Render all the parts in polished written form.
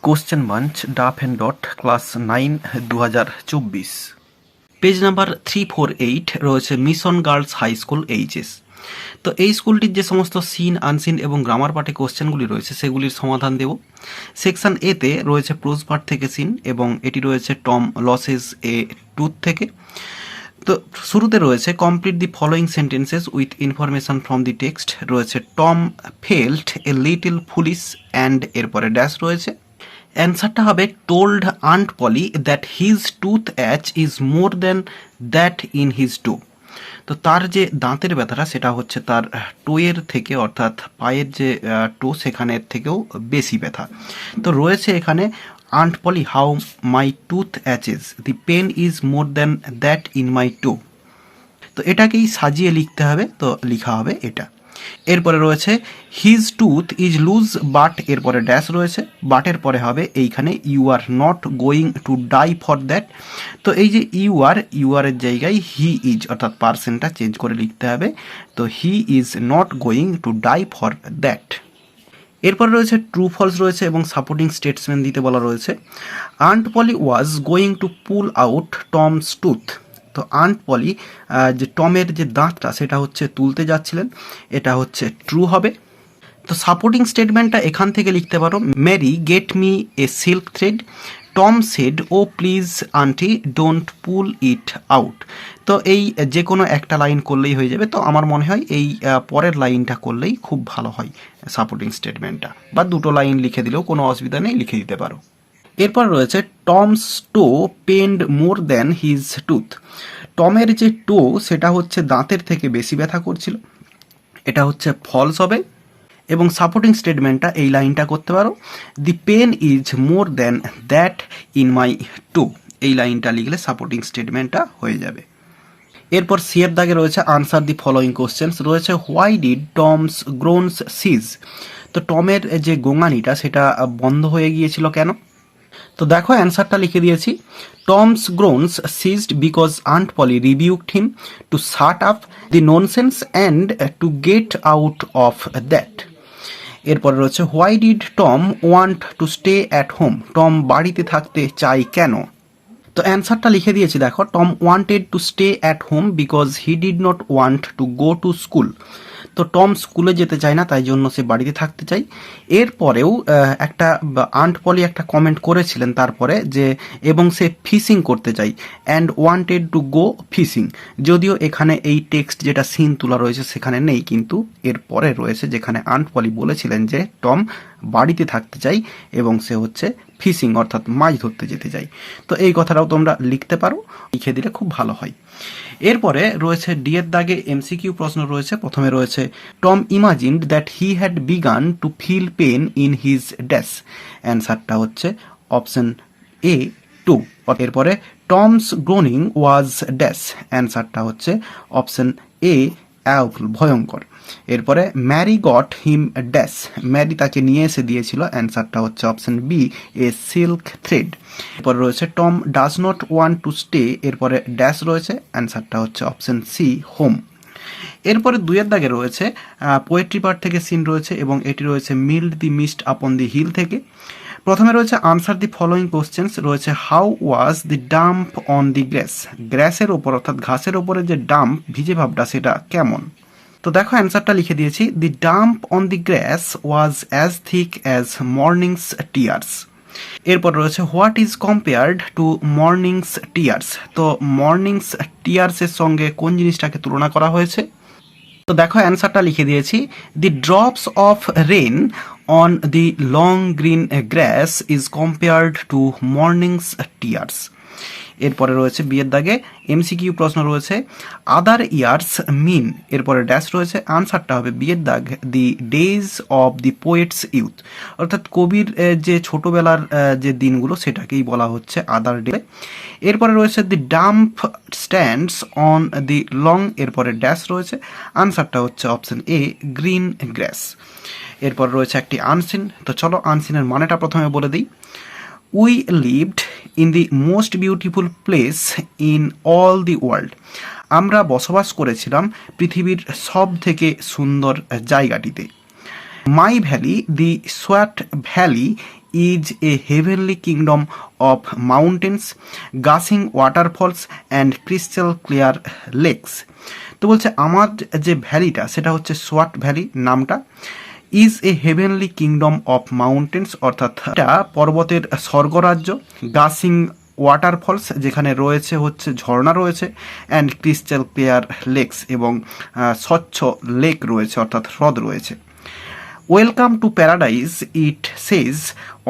Question bunch Duff and dot class 9 2024 page number 348 রয়েছে Mission Girls High School HS. তো এই স্কুলটির যে সমস্ত সিন আনসিন এবং গ্রামার পার্টে কোশ্চেনগুলি রয়েছে সেগুলির সমাধান দেব। সেকশন এতে রয়েছে প্রোজ পার্ট থেকে সিন এবং এটি রয়েছে টম লসেস এ টুথ থেকে। তো শুরুতে রয়েছে complete the following sentences with information from the text, রয়েছে Tom felt a little foolish and এরপরে ড্যাশ রয়েছে। অ্যান্সারটা হবে told aunt Polly that his toothache is more than that in his toe. তো তার যে দাঁতের ব্যথাটা সেটা হচ্ছে তার টোয়ের থেকে, অর্থাৎ পায়ের যে টো সেখানের থেকেও বেশি ব্যথা। তো রয়েছে এখানে aunt Polly how my tooth aches the pain is more than that in my toe. তো এটাকেই সাজিয়ে লিখতে হবে, তো লেখা হবে এটা। এরপরে রয়েছে his tooth is loose but, এরপরে ড্যাশ রয়েছে, বাটের পরে হবে এইখানে you are not going to die for that. তো এই যে ইউ আরের জায়গায় হি ইজ অর্থাৎ পার্সনটা চেঞ্জ করে লিখতে হবে। তো he is not going to die for that. এরপরে রয়েছে ট্রু ফলস রয়েছে এবং সাপোর্টিং স্টেটসমেন্ট দিতে বলা রয়েছে। Aunt Polly was going to pull out Tom's tooth. তো আন্ট পলি যে টমের যে দাঁতটা সেটা হচ্ছে তুলতে যাচ্ছিলেন, এটা হচ্ছে ট্রু হবে। তো সাপোর্টিং স্টেটমেন্টটা এখান থেকে লিখতে পারো, Mary get me a silk thread, Tom said oh please auntie don't pull it out. তো এই যে কোনো একটা লাইন করলেই হয়ে যাবে। তো আমার মনে হয় এই পরের লাইনটা করলেই খুব ভালো হয় সাপোর্টিং স্টেটমেন্টটা, বা দুটো লাইন লিখে দিলেও কোনো অসুবিধা নেই, লিখে দিতে পারো। এরপর রয়েছে টমস টো পেন্ড মোর দ্যান হিজ টুথ। টমের যে টো সেটা হচ্ছে দাঁতের থেকে বেশি ব্যথা করছিল, এটা হচ্ছে ফলস হবে। এবং সাপোর্টিং স্টেটমেন্টটা এই লাইনটা করতে পারো, the pain is more than that in my toe. এই লাইনটা লিখলে সাপোর্টিং স্টেটমেন্টটা হয়ে যাবে। এরপর সি এর দাগে রয়েছে আনসার দি ফলোয়িং কোশ্চেন্স, রয়েছে হোয়াই ডিড টমস গ্রোনস সিজ। তো টমের যে গোঙানিটা সেটা বন্ধ হয়ে গিয়েছিল কেন? তো দেখো অ্যান্সারটা লিখে দিয়েছি, Tom's groans ceased because aunt Polly rebuked him to shut up the nonsense and to get out of that. এরপরে রয়েছে why did Tom want to stay at home. Tom বাড়িতে থাকতে চাই কেন? তো অ্যান্সারটা লিখে দিয়েছি দেখো, Tom wanted to stay at home because he did not want to go to school. তো টম স্কুলে যেতে চায় না, তাই জন্য সে বাড়িতে থাকতে চায়। এরপরেও একটা আন্ট পলি একটা কমেন্ট করেছিলেন তারপরে যে এবং সে ফিশিং করতে চাই, and wanted to go fishing. যদিও এখানে এই টেক্সট যেটা সিন তোলা রয়েছে সেখানে নেই, কিন্তু এরপরে রয়েছে যেখানে আন্ট পলি বলেছিলেন যে টম বাড়িতে থাকতে চাই এবং সে হচ্ছে ফিশিং অর্থাৎ মাছ ধরতে যেতে চাই। তো এই কথাটাও তোমরা লিখতে পারো, লিখে দিলে খুব ভালো হয়। এরপরে রয়েছে ডি এর দাগে এমসিকিউ প্রশ্ন রয়েছে। প্রথমে রয়েছে Tom imagined that he had began to feel pain in his dash. অ্যান্সারটা হচ্ছে অপশন এ টু। এরপরে টমস গ্রোনিং ওয়াজ ড্যাশ। অ্যান্সারটা হচ্ছে অপশন এ অ্যাউফুল, ভয়ঙ্কর। এরপরে Mary got him dash. Mary তাকে নিয়ে এসে দিয়েছিল। অ্যান্সারটা হচ্ছে option B a silk thread. এরপরে রয়েছে Tom does not want to stay, এরপরে ড্যাশ রয়েছে। অ্যান্সারটা হচ্ছে অপশন সি হোম। এরপরে দুইয়ের দাগে রয়েছে পোয়েট্রি পার্ট থেকে সিন রয়েছে এবং এটি রয়েছে মিল্ড দি মিস্ট আপন দি হিল থেকে। প্রথমে রয়েছে আনসার দি ফলোয়িং কোশ্চেন্স, রয়েছে how was the damp on the grass. গ্রাসের ওপর অর্থাৎ ঘাসের ওপরে যে ডাম্প ভিজে ভাবটা সেটা কেমন? তো দেখো অ্যান্সারটা লিখে দিয়েছি, the damp on the grass was as thick as morning's tears. এরপর রয়েছে what is compared to morning's tears. তো মর্নিংস টিয়ার্সের সঙ্গে কোন জিনিসটাকে তুলনা করা হয়েছে? তো দেখো অ্যান্সারটা লিখে দিয়েছি, the drops of rain on the long green grass is compared to morning's tears. এরপরে রয়েছে বিয়ের দাগে এমসিকিউ প্রশ্ন রয়েছে আদার ইয়ার্স মিন, এরপরে ড্যাশ রয়েছে। আনসারটা হবে বিয়ের দাগ the days of the poet's youth, অর্থাৎ কবির যে ছোটবেলার যে দিনগুলো সেটাকেই বলা হচ্ছে আদার ডে। এরপরে রয়েছে the damp stands on the long, এরপরে ড্যাশ রয়েছে। আনসারটা হচ্ছে অপশন এ গ্রিন গ্রাস। এরপর রয়েছে একটি আনসিন। তো চলো আনসিনের মানেটা প্রথমে বলে দিই। We lived in the most beautiful place in all the world. আমরা বসবাস করেছিলাম পৃথিবীর সব থেকে সুন্দর জায়গাটিতে। My valley the Swat valley is a heavenly kingdom of mountains, gushing waterfalls and crystal clear lakes. তো বলছে আমার যে ভ্যালিটা সেটা হচ্ছে সোয়াট ভ্যালি নামটা। Is a heavenly kingdom of mountains অর্থাৎ এটা পর্বতের স্বর্গরাজ্য, গাসিং ওয়াটারফলস যেখানে রয়েছে হচ্ছে ঝর্ণা রয়েছে, অ্যান্ড ক্রিস্টাল ক্লিয়ার লেকস এবং স্বচ্ছ লেক রয়েছে অর্থাৎ হ্রদ রয়েছে। Welcome to paradise it says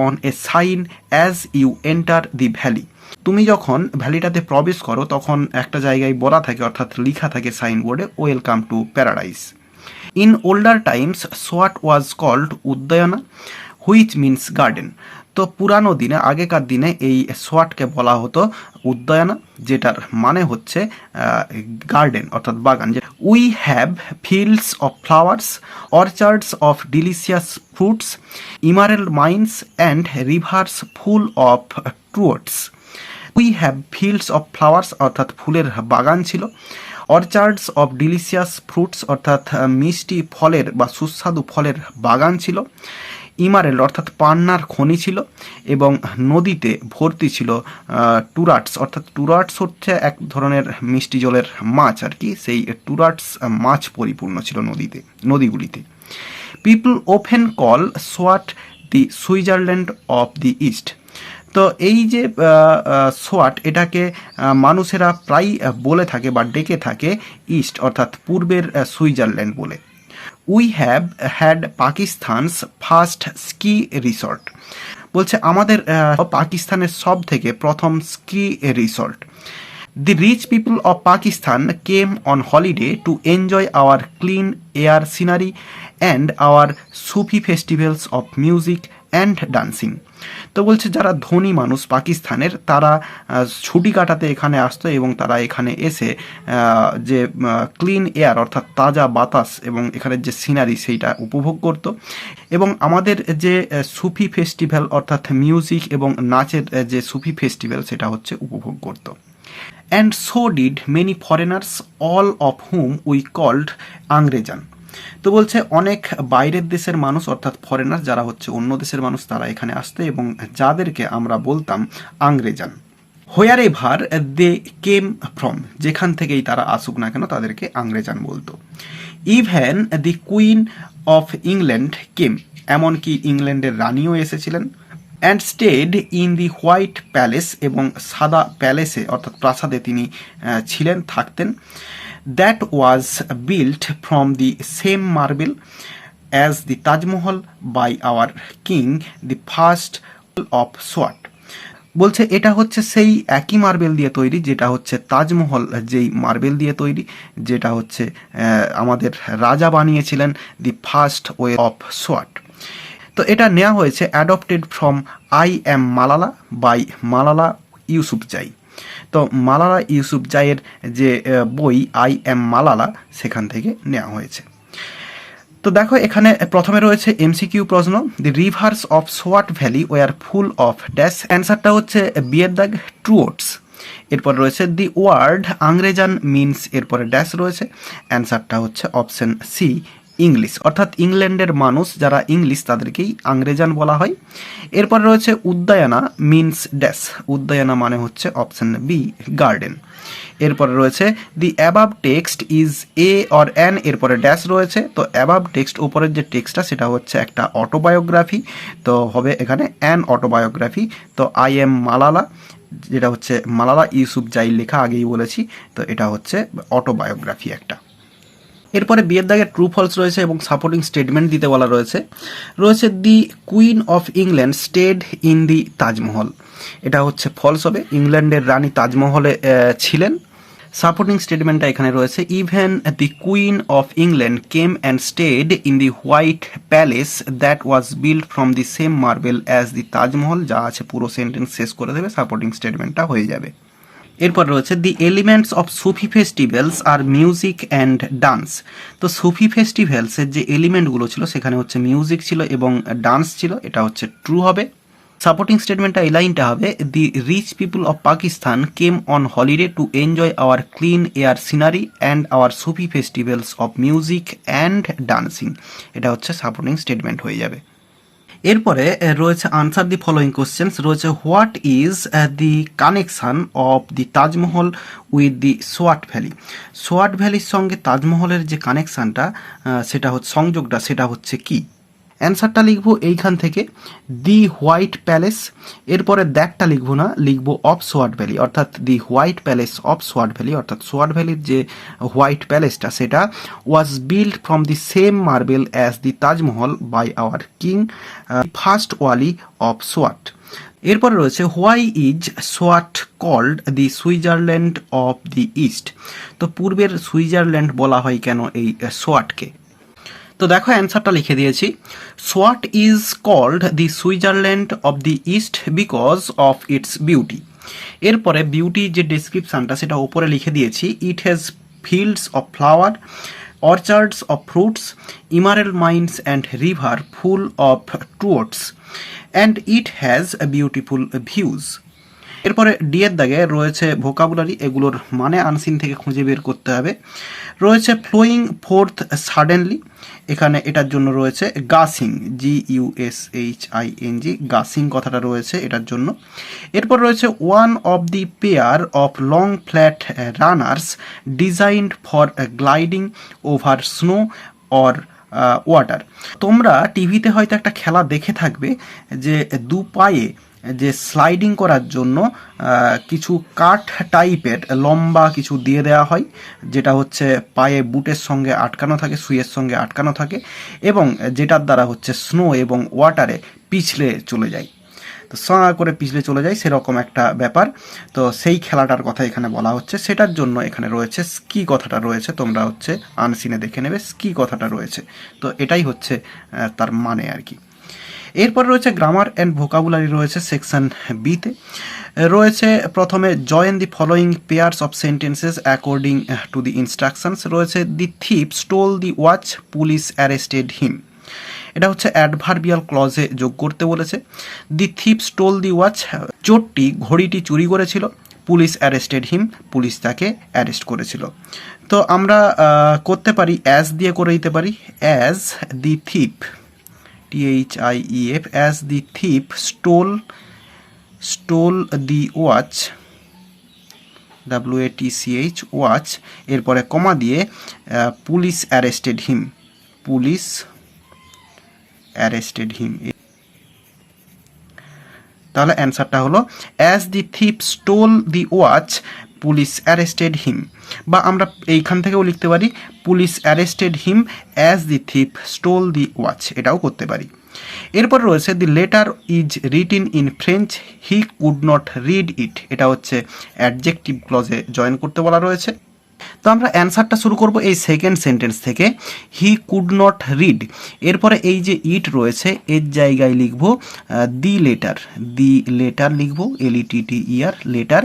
on a sign as you enter the valley. তুমি যখন ভ্যালিটাতে প্রবেশ করো তখন একটা জায়গায় বলা থাকে অর্থাৎ লেখা থাকে সাইনবোর্ডে, welcome to paradise. In older times Swat was called Uddiyana which means garden. তো পুরানো দিনে আগেকার দিনে এই সোয়াটকে বলা হতো উদ্যায়না, যেটার মানে হচ্ছে গার্ডেন অর্থাৎ বাগান। We have fields of flowers, orchards of delicious fruits, emerald mines and rivers full of trouts. We have fields of flowers অর্থাৎ ফুলের বাগান ছিল, অর্চার্ডস অফ ডিলিশিয়াস ফ্রুটস অর্থাৎ মিষ্টি ফলের বা সুস্বাদু ফলের বাগান ছিল, ইমারেল অর্থাৎ পান্নার খনি ছিল, এবং নদীতে ভর্তি ছিল টুরাটস অর্থাৎ টুরাটস হচ্ছে এক ধরনের মিষ্টি জলের মাছ আর কি, সেই টুরাটস মাছ পরিপূর্ণ ছিল নদীগুলিতে। People often call Swat the Switzerland of the east. তো এই যে সোয়াট এটাকে মানুষেরা প্রায় বলে থাকে বা ডেকে থাকে ইস্ট অর্থাৎ পূর্বের সুইজারল্যান্ড বলে। We have had Pakistan's first ski resort. বলছে আমাদের পাকিস্তানের সব থেকে প্রথম ski resort. The rich people of Pakistan came on holiday to enjoy our clean air scenery and our Sufi festivals of music and dancing. তো বলছে যারা ধনী মানুষ পাকিস্তানের তারা ছুটি কাটাতে এখানে আসতো এবং তারা এখানে এসে যে ক্লিন এয়ার অর্থাৎ তাজা বাতাস এবং এখানের যে সিনারি সেইটা উপভোগ করত, এবং আমাদের যে সুফি ফেস্টিভ্যাল অর্থাৎ মিউজিক এবং নাচের যে সুফি ফেস্টিভ্যাল সেটা হচ্ছে উপভোগ করত। And so did many foreigners all of whom we called Angrezan. তো বলছে অনেক বাইরের দেশের মানুষ অর্থাৎ ফরেনার যারা হচ্ছে অন্য দেশের মানুষ তারা এখানে আসতো এবং যাদেরকে আমরা বলতাম আংরেজান। হোয়ার এভার দে কেম ফ্রম, যেখান থেকেই তারা আসুক না কেন তাদেরকে আংরেজান বলতো। Even the queen of England came, এমনকি ইংল্যান্ডের রানীও এসেছিলেন। And stayed in the white palace, এবং সাদা প্যালেসে অর্থাৎ প্রাসাদে তিনি ছিলেন থাকতেন। That was built from the same marble as the Taj Mahal by our king the first of Swat. বলছে এটা হচ্ছে সেই একই মার্বেল দিয়ে তৈরি যেটা হচ্ছে তাজমহল যেই মার্বেল দিয়ে তৈরি, যেটা হচ্ছে আমাদের রাজা বানিয়েছিলেন the first way of Swat. তো এটা নেওয়া হয়েছে adopted from I am Malala by Malala Yousafzai. তো মালালা ইউসুফজাইয়ের যে বই আই অ্যাম মালালা সেখান থেকে নেওয়া হয়েছে। তো দেখো এখানে প্রথমে রয়েছে এমসিকিউ প্রশ্ন, the rivers of Swat valley were full of dash. অ্যান্সারটা হচ্ছে বিয়ের দাগ ট্রুটস। এরপর রয়েছে দি ওয়ার্ড আংরেজান মিনস, এরপরে ড্যাশ রয়েছে, অ্যান্সারটা হচ্ছে অপশন সি ইংলিশ, অর্থাৎ ইংল্যান্ডের মানুষ যারা ইংলিশ তাদেরকেই আংরেজান বলা হয়। এরপর রয়েছে উদ্যায়না মিনস ড্যাশ, উদ্যায়না মানে হচ্ছে অপশন বি গার্ডেন। এরপরে রয়েছে the above text is a or an, এরপরে ড্যাশ রয়েছে। তো অ্যাবাব টেক্সট উপরের যে টেক্সটটা সেটা হচ্ছে একটা অটোবায়োগ্রাফি, তো হবে এখানে অ্যান অটোবায়োগ্রাফি। তো আই এম মালালা যেটা হচ্ছে মালালা ইউসুফজাই লেখা, আগেই বলেছি, তো এটা হচ্ছে অটোবায়োগ্রাফি একটা। এরপরে বিয়ের দাগে ট্রু ফলস রয়েছে এবং সাপোর্টিং স্টেটমেন্ট দিতে বলা রয়েছে। রয়েছে the queen of England stayed in the Taj Mahal, এটা হচ্ছে ফলস হবে, ইংল্যান্ডের রানী তাজমহলে ছিলেন। সাপোর্টিং স্টেটমেন্টটা এখানে রয়েছে, even the queen of England came and stayed in the white Palace that was build from the same marble as the Taj Mahal. যা আছে পুরো সেন্টেন্স শেষ করে দেবে, সাপোর্টিং স্টেটমেন্টটা হয়ে যাবে। এরপর রয়েছে the elements of Sufi festivals are music and dance. তো সুফি ফেস্টিভ্যালসের যে এলিমেন্টগুলো ছিল সেখানে হচ্ছে মিউজিক ছিল এবং ডান্স ছিল, এটা হচ্ছে ট্রু হবে। সাপোর্টিং স্টেটমেন্টটা এই লাইনটা হবে, the rich people of Pakistan came on holiday to enjoy our clean air scenery and our Sufi festivals of music and dancing, এটা হচ্ছে সাপোর্টিং স্টেটমেন্ট হয়ে যাবে। এরপরে রয়েছে আনসার দি ফলোয়িং কোশ্চেন্স, রয়েছে what is the connection of the Taj Mahal with the Swat valley. Swat ভ্যালির সঙ্গে তাজমহলের যে কানেকশানটা সেটা হচ্ছে সংযোগটা, সেটা হচ্ছে কি? অ্যান্সারটা লিখবো এইখান থেকে, দি হোয়াইট প্যালেস। এরপরে দ্যাটটা লিখবো না, লিখবো অফ সোয়াট ভ্যালি, অর্থাৎ the white palace of Swat valley, অর্থাৎ সোয়াট ভ্যালির যে হোয়াইট প্যালেসটা সেটা was build from the same marble as the Taj Mahal by our king first Wali of Swat. এরপরে রয়েছে why is Swat called the Switzerland of the east. তো পূর্বের সুইজারল্যান্ড বলা হয় কেন এই সোয়াটকে? তো দেখো অ্যান্সারটা লিখে দিয়েছি, Swat is called the Switzerland of the east because of its beauty. এরপরে বিউটি যে ডেসক্রিপশানটা সেটা ওপরে লিখে দিয়েছি, it has fields of flower, orchards of fruits, emerald mines and river full of trouts, and it has beautiful views. এরপরে D এর দাগে রয়েছে ভোকাবুলারি, এগুলোর মানে আনসিন থেকে খুঁজে বের করতে হবে। রয়েছে ফ্লোয়িং ফোর্থ সাডেনলি, এখানে এটার জন্য রয়েছে গাসিং, GUSHING, গাসিং কথাটা রয়েছে এটার জন্য। এরপর রয়েছে one of the pair of long flat runners designed for gliding over snow or water. তোমরা টিভিতে হয়তো একটা খেলা দেখে থাকবে যে দু পায়ে যে স্লাইডিং করার জন্য কিছু কাঠ টাইপের লম্বা কিছু দিয়ে দেওয়া হয়, যেটা হচ্ছে পায়ে বুটের সঙ্গে আটকানো থাকে, সুইয়ের সঙ্গে আটকানো থাকে, এবং যেটার দ্বারা হচ্ছে স্নো এবং ওয়াটারে পিছলে চলে যায়, তো সাঁ করে পিছলে চলে যায়, সেরকম একটা ব্যাপার। তো সেই খেলাটার কথা এখানে বলা হচ্ছে, সেটার জন্য এখানে রয়েছে স্কি কথাটা রয়েছে, তোমরা হচ্ছে আনসিনে দেখে নেবে স্কি কথাটা রয়েছে। তো এটাই হচ্ছে তার মানে আর কি। এরপর রয়েছে গ্রামার অ্যান্ড ভোকাবুলারি রয়েছে সেকশন বিতে। রয়েছে প্রথমে join the following pairs of sentences according to the instructions. রয়েছে দি thief stole the watch, police arrested হিম। এটা হচ্ছে অ্যাডভার্বিয়াল ক্লজে যোগ করতে বলেছে। দি থিপ স্টোল দি ওয়াচ, চোরটি ঘড়িটি চুরি করেছিল, পুলিশ অ্যারেস্টেড হিম, পুলিশ তাকে অ্যারেস্ট করেছিল। তো আমরা করতে পারি অ্যাজ দিয়ে করে দিতে পারি, as the থিপ, THIEF, as the thief stole the watch, WATCH, watch, এরপরে কমা দিয়ে police arrested him, police arrested him. তাহলে অ্যান্সারটা হলো as the thief stole the watch, police arrested him. বা আমরা এইখান থেকেও লিখতে পারি police arrested him as the thief stole the watch, এটাও করতে পারি। এরপর রয়েছে the letter is written in French, he could not read it. এটা হচ্ছে অ্যাডজেক্টিভ ক্লজে জয়েন করতে বলা রয়েছে। তো আমরা অ্যান্সারটা শুরু করব এই সেকেন্ড সেন্টেন্স থেকে, হি কুড নট রিড। এরপরে এই যে ইট রয়েছে এর জায়গায় লিখব দি লেটার, দি লেটার লিখব, LETTER, লেটার।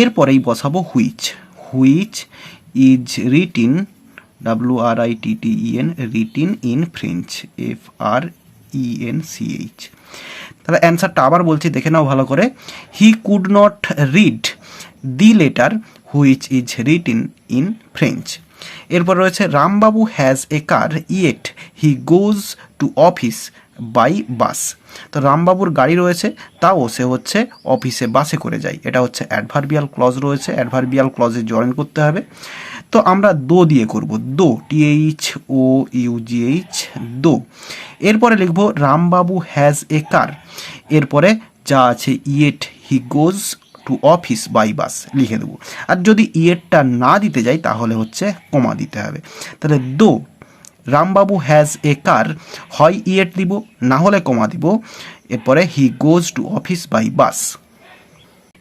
এরপরেই বসাবো which, which is written, WRITTEN, written in French, FRENCH। তাহলে অ্যান্সারটা আবার বলছি, দেখে নাও ভালো করে, he could not read the letter which is written in French. এরপর রয়েছে Rambabu has a car, yet he goes to office by bus. তো রামবাবুর গাড়ি রয়েছে, তাও সে হচ্ছে অফিসে বাসে করে যায়। এটা হচ্ছে অ্যাডভার্বিয়াল ক্লজ রয়েছে, অ্যাডভার্বিয়াল ক্লজে জয়েন করতে হবে। তো আমরা দো দিয়ে করব, দো, THOUGH, দো। এরপরে লিখব রামবাবু হ্যাজ এ কার, এরপরে যা আছে yet he goes to office by bus লিখে দেবো। আর যদি ইয়েটটা না দিতে যাই তাহলে হচ্ছে কমা দিতে হবে। তাহলে দো রামবাবু হ্যাজ এ কার, হয় ইয়েট দিব না হলে কমা দিব, এরপরে he goes to office by bus.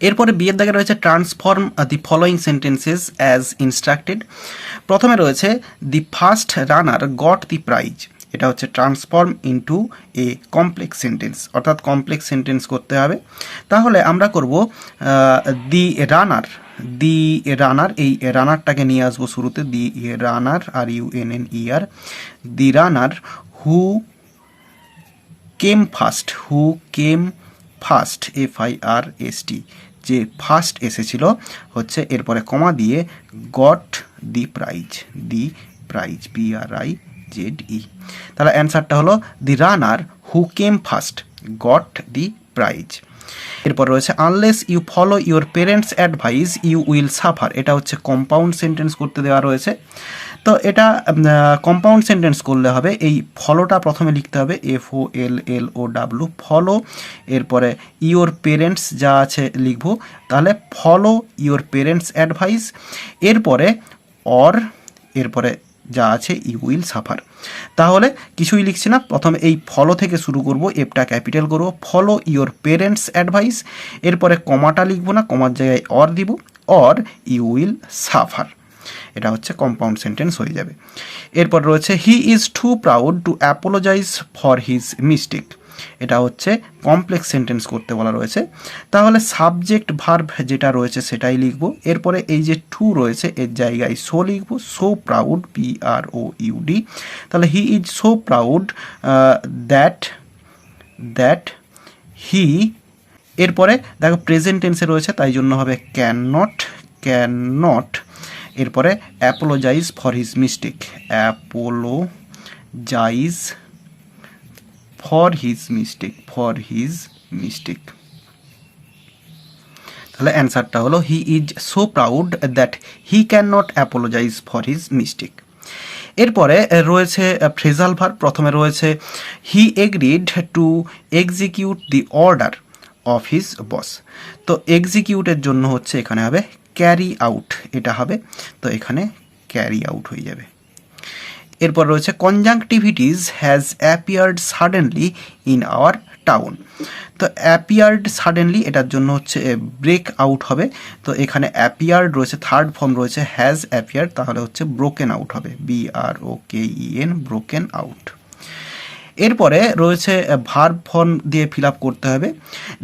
এরপরে বিয়ের দাগে রয়েছে transform the following sentences as instructed. প্রথমে রয়েছে the first runner got the prize, এটা হচ্ছে transform into a complex sentence, অর্থাৎ কমপ্লেক্স সেন্টেন্স করতে হবে। তাহলে আমরা করব দি রানার, দি রানার, এই রানারটাকে নিয়ে আসবো শুরুতে, the runner, RUNNER, the runner who came first, who came first, FIRST, যে ফার্স্ট এসেছিল হচ্ছে, এরপরে কমা দিয়ে got the prize, the prize, PRIZE। ZE। তাহলে অ্যান্সারটা হলো the runner who came first got the prize. এরপর রয়েছে unless you follow your parents advice you will suffer. এটা হচ্ছে কম্পাউন্ড সেন্টেন্স করতে দেওয়া রয়েছে। তো এটা কম্পাউন্ড সেন্টেন্স করলে হবে এই ফলোটা প্রথমে লিখতে হবে FOLLOW ফলো, এরপরে ইওর পেরেন্টস যা আছে লিখব, তাহলে ফলো ইওর পেরেন্টস অ্যাডভাইস, এরপরে এরপরে যা আছে ইউ উইল সাফার। তাহলে কিছুই লিখছি না, প্রথমে এই ফলো থেকে শুরু করব, এফটা ক্যাপিটাল করব, ফলো ইওর পেরেন্টস অ্যাডভাইস, এরপরে কমাটা লিখব না, কমার জায়গায় দিব, ইউ উইল সাফার। এটা হচ্ছে কম্পাউন্ড সেন্টেন্স হয়ে যাবে। এরপর রয়েছে he is too proud to apologise for his mistake. এটা হচ্ছে কমপ্লেক্স সেন্টেন্স করতে বলা রয়েছে। তাহলে সাবজেক্ট ভার্ব যেটা রয়েছে সেটাই লিখব, এরপরে এই যে টু রয়েছে এর জায়গায় সো লিখব, সো প্রাউড PROUD। তাহলে he is so proud that he, এরপরে দেখো প্রেজেন্ট টেন্সে রয়েছে তাই জন্য হবে ক্যান নট, এরপরে apologise for his mistake, apologise for his mistake. তাহলে অ্যান্সারটা হলো he is so proud that he can not apologise for his mistake. এরপরে রয়েছে ফ্রেজাল ভার্ব। প্রথমে রয়েছে he agreed to execute the order of his boss. তো এক্সিকিউটের জন্য হচ্ছে এখানে হবে ক্যারি আউট, এটা হবে, তো এখানে ক্যারি আউট হয়ে যাবে। এরপর রয়েছে conjunctivitis has appeared suddenly in our town. তো অ্যাপিয়ার্ড সাডেনলি এটার জন্য হচ্ছে ব্রেক আউট হবে, তো এখানে অ্যাপিয়ার্ড রয়েছে, থার্ড ফর্ম রয়েছে হ্যাজ অ্যাপিয়ার্ড, তাহলে হচ্ছে ব্রোকেন আউট হবে, BROKEN, ব্রোকেন আউট। এরপরে রয়েছে ভার্ব ফর্ম দিয়ে ফিল আপ করতে হবে।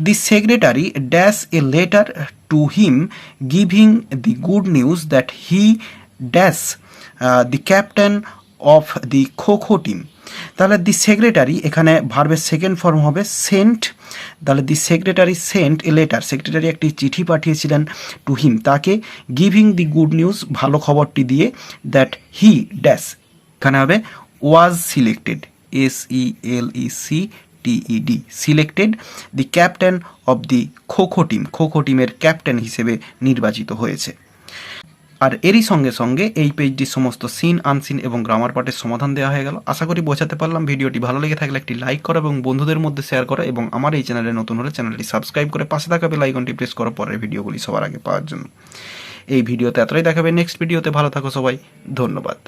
দি secretary dash a letter to him giving the good news that he dash the captain of the kho team. তাহলে দি সেক্রেটারি এখানে ভার্বের সেকেন্ড ফর্ম হবে সেন্ট, তাহলে দি secretary sent a letter, secretary একটি চিঠি পাঠিয়েছিলেন টু হিম তাকে, গিভিং দি গুড নিউজ ভালো খবরটি দিয়ে, দ্যাট হি ড্যাশ, এখানে হবে was selected, SELECTED, selected the captain of the kho team, kho টিমের ক্যাপ্টেন হিসেবে নির্বাচিত হয়েছে। আর এরই সঙ্গে সঙ্গে এই পেজটির সমস্ত সিন, আনসিন এবং গ্রামার পার্টের সমাধান দেওয়া হয়ে গেল। আশা করি বোঝাতে পারলাম। ভিডিওটি ভালো লেগে থাকলে একটি লাইক করো এবং বন্ধুদের মধ্যে শেয়ার করো, এবং আমার এই চ্যানেলে নতুন হলে চ্যানেলটি সাবস্ক্রাইব করে পাশে থাকা বেল আইকনটি প্রেস করো পরের ভিডিওগুলি সবার আগে পাওয়ার জন্য। এই ভিডিওতে এতটাই দেখাবে, নেক্সট ভিডিওতে ভালো থাকো সবাই, ধন্যবাদ।